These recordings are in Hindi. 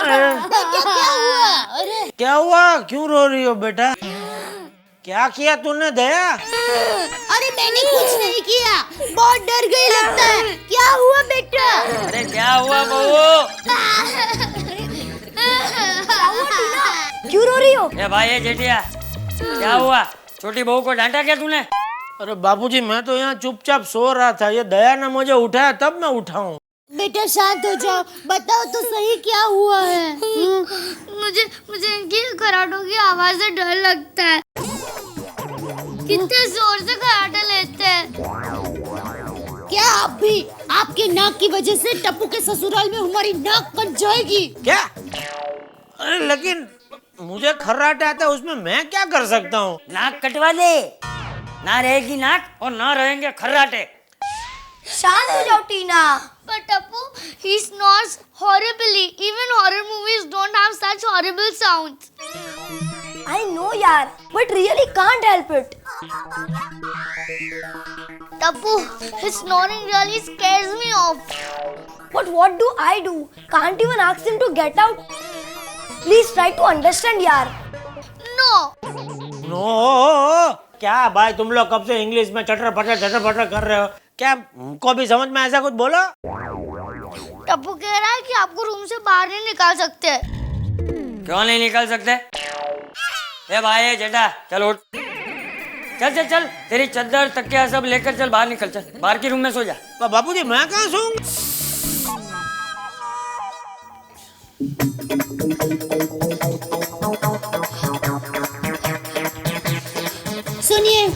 क्या हुआ? अरे क्या हुआ? क्यों रो रही हो बेटा? क्या किया तूने दया? अरे मैंने कुछ नहीं किया, बहुत डर गई लगता है। क्या हुआ बेटा? अरे क्या हुआ बहू? क्यों रो रही हो? ए भाई ये जेठिया, क्या हुआ? छोटी बहू को डांटा क्या तूने? अरे बाबूजी, मैं तो यहाँ चुपचाप सो रहा था, ये दया ने मुझे उठाया तब मैं उठा हूँ। बेटा शांत हो जाओ, बताओ तो सही क्या हुआ है। मुझे इनकी कराटों की आवाज से डर लगता है। कितने जोर से कराटे लेते हैं। क्या आप भी? आपके नाक की वजह से टप्पू के ससुराल में हमारी नाक कट जाएगी। क्या? अरे लेकिन मुझे खर्राटे आता है, उसमें मैं क्या कर सकता हूँ? नाक कटवा दे, ना रहेगी नाक और ना रहेंगे खर्राटे। शांत हो जाओ टीना। But Tapu, he snores horribly. Even horror movies don't have such horrible sounds. I know yaar, but really can't help it. Tapu, his snoring really scares me off. But what do I do? Can't even ask him to get out. Please try to understand yaar. No. No, क्या भाई तुम लोग कब से इंग्लिश में चटर पटर कर रहे हो? क्या हमको भी समझ में ऐसा कुछ बोलो? टप्पू कह रहा है कि आपको रूम से बाहर नहीं निकाल सकते। क्यों नहीं निकल सकते? ए भाई जेठा, चल उठ, चल तेरी चद्दर तकिया सब लेकर चल बाहर निकल, चल बाहर की रूम में सो जा। बाबूजी मैं कहाँ सोऊं? सुनिए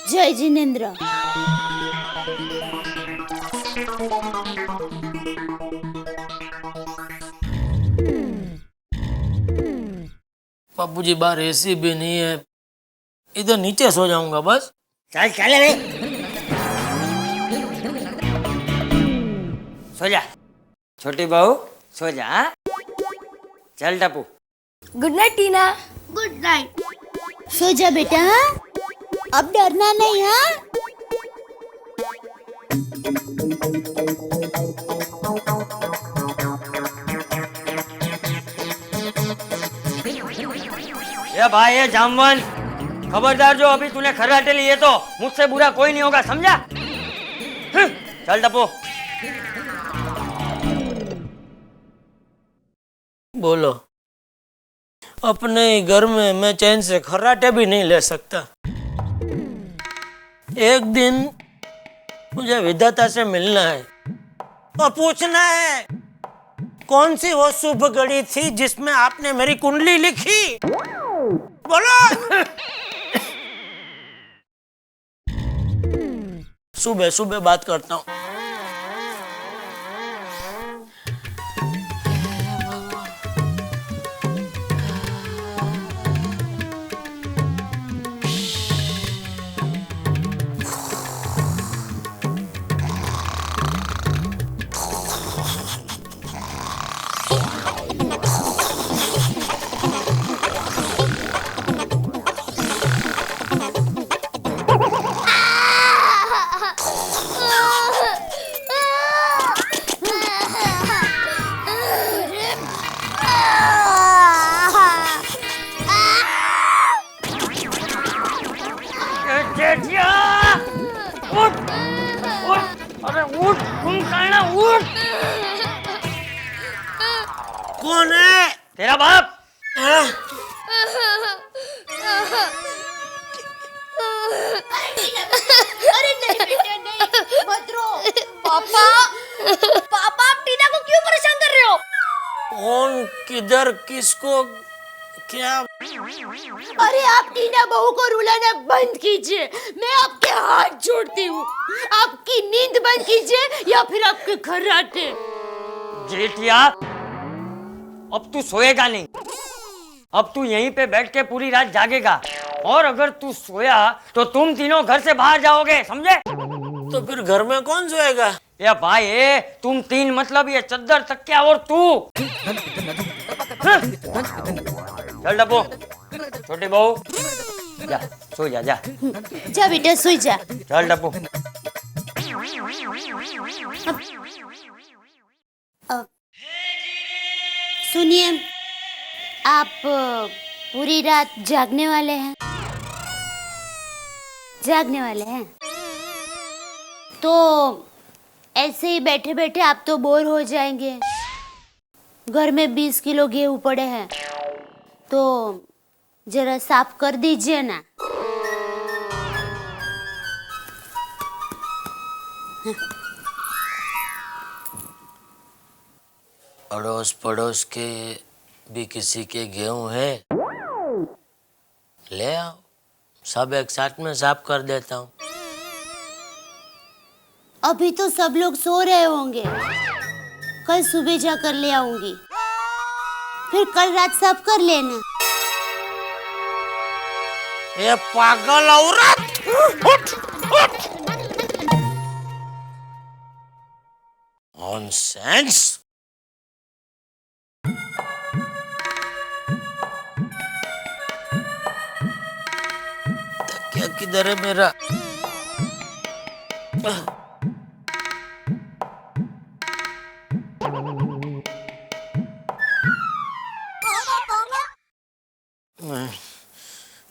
जय जिनेंद्र। बाबूजी बाहर एसी भी नहीं है, इधर नीचे सो जाऊंगा बस। चल रे, सो जा छोटी बहू, सो जा। हाँ? चल Tappu. Good night Tina. Good night. सो जा बेटा, अब डरना नहीं। हाँ ये भाई ये जामवन, खबरदार जो अभी तूने खर्राटे लिए तो मुझसे बुरा कोई नहीं होगा, समझा? चल टप्पू। बोलो, अपने ही घर में मैं चैन से खर्राटे भी नहीं ले सकता। एक दिन मुझे विधाता से मिलना है और पूछना है कौन सी वो शुभ घड़ी थी जिसमें आपने मेरी कुंडली लिखी। बोलो। सुबह सुबह बात करता हूँ। कौन है? तेरा बाप। अरे नहीं बेटा नहीं, मत रो। पापा आप टीना को क्यों परेशान कर रहे हो? कौन, किधर, किसको, क्या? अरे आप टीना बहू को रुलाना बंद कीजिए, मैं आपके हाथ जोड़ती हूँ। आपकी नींद बंद कीजिए या फिर आपके खर्राटे। जेठिया, अब तू सोएगा नहीं, अब तू यहीं पे बैठ के पूरी रात जागेगा, और अगर तू सोया तो तुम तीनों घर से बाहर जाओगे, समझे? तो फिर घर में कौन सोएगा? ये भाई तुम तीन मतलब ये चद्दर तकिया और तू। चल डब्बू, छोटी बहू जा सो जा, जा जा बेटा सो जा। चल डब्बू। सुनिए, आप पूरी रात जागने वाले हैं? जागने वाले हैं तो ऐसे ही बैठे बैठे आप तो बोर हो जाएंगे। घर में 20 किलो गेहूं पड़े हैं तो जरा साफ कर दीजिए ना। अड़ोस पड़ोस के भी किसी के गेहूं है, ले आओ, सब एक साथ में साफ कर देता हूँ। अभी तो सब लोग सो रहे होंगे, कल सुबह जाकर ले आऊंगी, फिर कल रात साफ कर लेना। ये पागल औरत, उठ, उठ। नॉनसेंस। तकिया किधर है मेरा?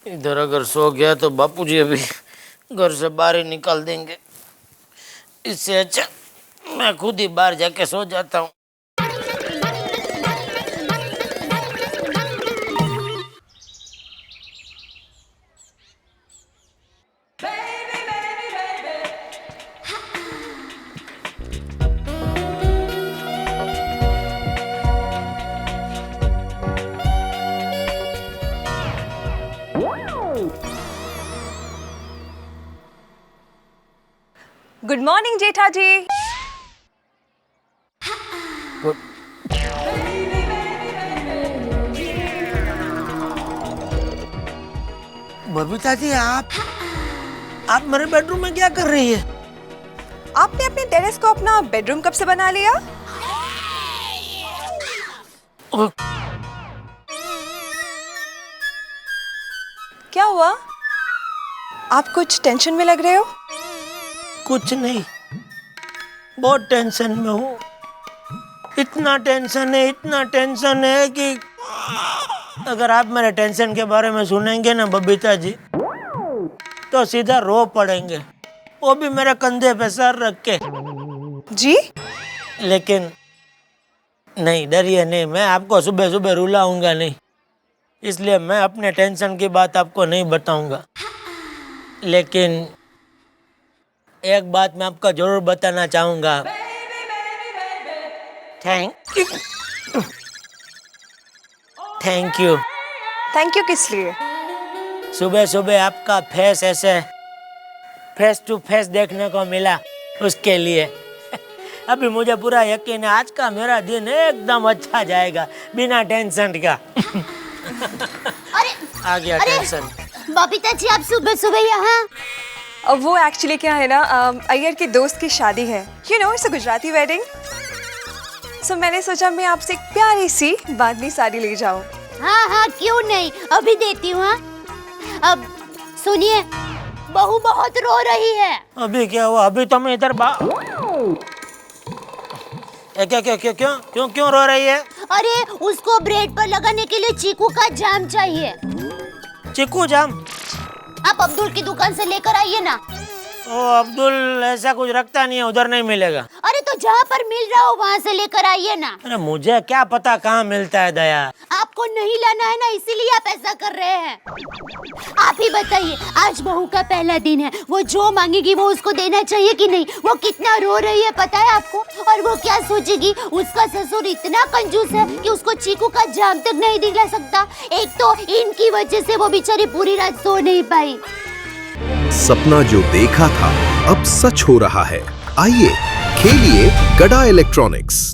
इधर अगर सो गया तो बापूजी अभी घर से बाहर ही निकाल देंगे। इससे अच्छा मैं खुद ही बाहर जाके सो जाता हूँ। गुड मॉर्निंग जेठा जी। बबीता जी, आप मेरे बेडरूम में क्या कर रही है? आपने अपने टेरेस को अपना बेडरूम कब से बना लिया? क्या हुआ? आप कुछ टेंशन में लग रहे हो? कुछ नहीं, बहुत टेंशन में हूँ। इतना टेंशन है कि अगर आप मेरे टेंशन के बारे में सुनेंगे ना बबीता जी, तो सीधा रो पड़ेंगे, वो भी मेरे कंधे पे सर रख के। जी? लेकिन नहीं, डरिए नहीं, मैं आपको सुबह सुबह रुलाऊंगा नहीं, इसलिए मैं अपने टेंशन की बात आपको नहीं बताऊंगा। लेकिन एक बात मैं आपको जरूर बताना चाहूंगा। Thank you. थैंक यू किस लिए? सुबह सुबह आपका फेस ऐसे फेस टू फेस देखने को मिला, उसके लिए। अभी मुझे पूरा यकीन है आज का मेरा दिन एकदम अच्छा जाएगा, बिना टेंशन का। अरे आ गया टेंशन। बबीता जी, आप सुबह सुबह यहाँ? अब वो एक्चुअली क्या है ना, अय्यर के दोस्त की शादी है। You know, it's a Gujarati wedding. So मैंने सोचा मैं आपसे एक प्यारी सी बांधनी साड़ी ले जाऊं। हाँ, क्यों नहीं, अभी देती हूँ। अब सुनिए, बहू बहुत रो रही है। अभी क्या हुआ? अभी तो मैं इधर क्यों रो रही है? अरे, उसको ब्रेड पर लगाने के लिए चीकू का जाम चाहिए। चीकू जाम? आप अब्दुल की दुकान से लेकर आइए ना। ओ, अब्दुल ऐसा कुछ रखता नहीं है, उधर नहीं मिलेगा। अरे तो जहाँ पर मिल रहा हो वहाँ से लेकर आइए ना। अरे मुझे क्या पता कहाँ मिलता है दया। आपको नहीं लाना है ना, इसीलिए आप ऐसा कर रहे हैं। आप ही बताइए, आज बहू का पहला दिन है, वो जो मांगेगी वो उसको देना चाहिए कि नहीं? वो कितना रो रही है पता है आपको? और वो क्या सोचेगी, उसका ससुर इतना कंजूस है कि उसको चीकू का जाम तक नहीं दिला सकता। एक तो इनकी वजह से वो बेचारी पूरी रात सो नहीं पाई। सपना जो देखा था अब सच हो रहा है। आइए खेलिए गड़ा इलेक्ट्रॉनिक्स।